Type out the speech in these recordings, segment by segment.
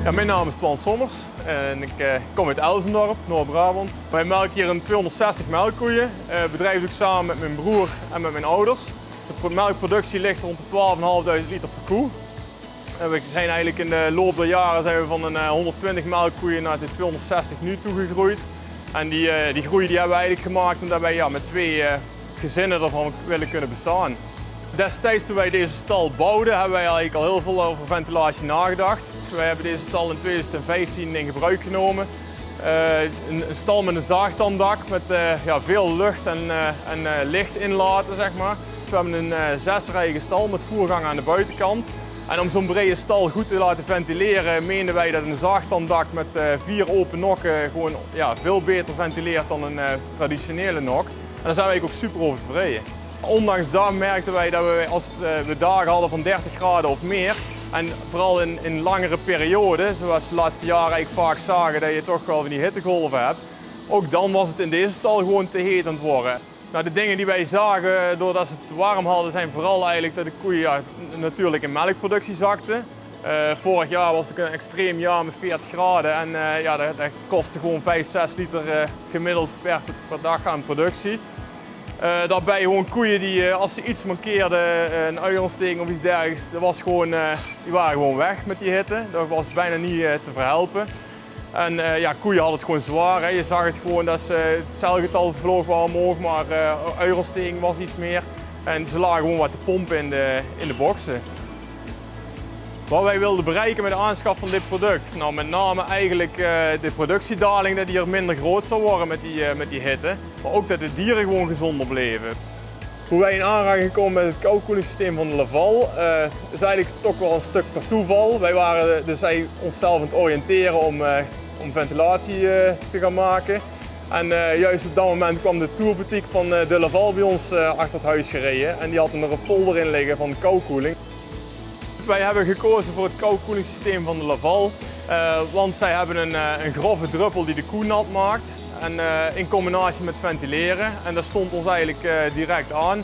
Ja, mijn naam is Toine Sommers en ik kom uit Elsendorp, Noord-Brabant. Wij melken hier een 260 melkkoeien. Het bedrijf doe ik samen met mijn broer en met mijn ouders. De melkproductie ligt rond de 12.500 liter per koe. We zijn eigenlijk in de loop der jaren zijn we van een 120 melkkoeien naar de 260 nu toegegroeid. En die groei die hebben we eigenlijk gemaakt omdat wij met twee gezinnen ervan willen kunnen bestaan. Destijds toen wij deze stal bouwden, hebben wij eigenlijk al heel veel over ventilatie nagedacht. Wij hebben deze stal in 2015 in gebruik genomen. Een stal met een zaagtanddak met veel lucht en licht inlaten, zeg maar. We hebben een 6-rijige stal met voergang aan de buitenkant. En om zo'n brede stal goed te laten ventileren, meenden wij dat een zaagtanddak met 4 open nokken gewoon veel beter ventileert dan een traditionele nok. En daar zijn wij ook super over tevreden. Ondanks dat merkten wij dat als we dagen hadden van 30 graden of meer, en vooral in langere perioden, zoals de laatste jaren eigenlijk vaak zagen dat je toch wel van die hittegolven hebt, ook dan was het in deze stal gewoon te heet aan het worden. Nou, de dingen die wij zagen doordat ze het te warm hadden, zijn vooral eigenlijk dat de koeien natuurlijk in melkproductie zakten. Vorig jaar was het een extreem jaar met 40 graden en dat kostte gewoon 5-6 liter gemiddeld per dag aan productie. Daarbij gewoon koeien die als ze iets mankeerden, een uierontsteking of iets dergelijks, die waren gewoon weg met die hitte. Dat was bijna niet te verhelpen. En koeien hadden het gewoon zwaar. Hè. Je zag het gewoon dat het celgetal vloog wel omhoog, maar uierontsteking was iets meer. En ze lagen gewoon wat te pompen in de boksen. Wat wij wilden bereiken met de aanschaf van dit product, nou met name eigenlijk de productiedaling, dat die er minder groot zou worden met die hitte. Maar ook dat de dieren gewoon gezonder bleven. Hoe wij in aanraking komen met het Cow Cooling Systeem van DeLaval is eigenlijk toch wel een stuk per toeval. Wij waren dus onszelf aan het oriënteren om ventilatie te gaan maken. En juist op dat moment kwam de tourboutique van DeLaval bij ons achter het huis gereden. En die had er een folder in liggen van Cow Cooling. Wij hebben gekozen voor het Cow Cooling Systeem van DeLaval, want zij hebben een grove druppel die de koe nat maakt. En in combinatie met ventileren. En dat stond ons eigenlijk direct aan.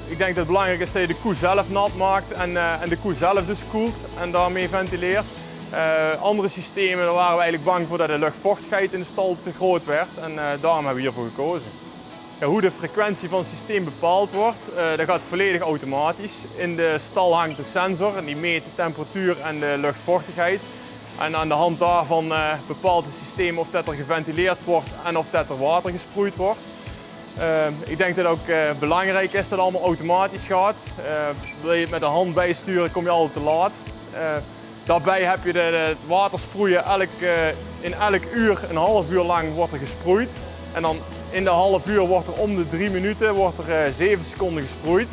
Ik denk dat het belangrijk is dat je de koe zelf nat maakt en de koe zelf dus koelt en daarmee ventileert. Andere systemen, daar waren we eigenlijk bang voor dat de luchtvochtigheid in de stal te groot werd en daarom hebben we hiervoor gekozen. Ja, hoe de frequentie van het systeem bepaald wordt, dat gaat volledig automatisch. In de stal hangt een sensor en die meet de temperatuur en de luchtvochtigheid. En aan de hand daarvan bepaalt het systeem of dat er geventileerd wordt en of dat er water gesproeid wordt. Ik denk dat het ook belangrijk is dat het allemaal automatisch gaat. Wil je het met de hand bijsturen, kom je altijd te laat. Daarbij heb je het water sproeien. In elk uur, een half uur lang wordt er gesproeid. En dan in de half uur wordt er om de 3 minuten 7 seconden gesproeid.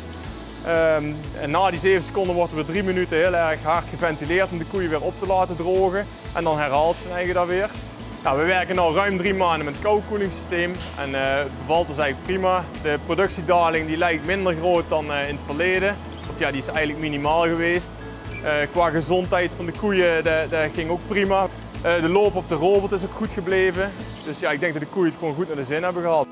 En na die 7 seconden wordt er weer 3 minuten heel erg hard geventileerd om de koeien weer op te laten drogen. En dan herhaalt ze eigenlijk dat weer. Nou, we werken nu ruim 3 maanden met het Cow Cooling systeem en het bevalt ons eigenlijk prima. De productiedaling die lijkt minder groot dan in het verleden. Of ja, die is eigenlijk minimaal geweest. Qua gezondheid van de koeien, dat ging ook prima. De loop op de robot is ook goed gebleven. Dus ja, ik denk dat de koeien het gewoon goed naar de zin hebben gehad.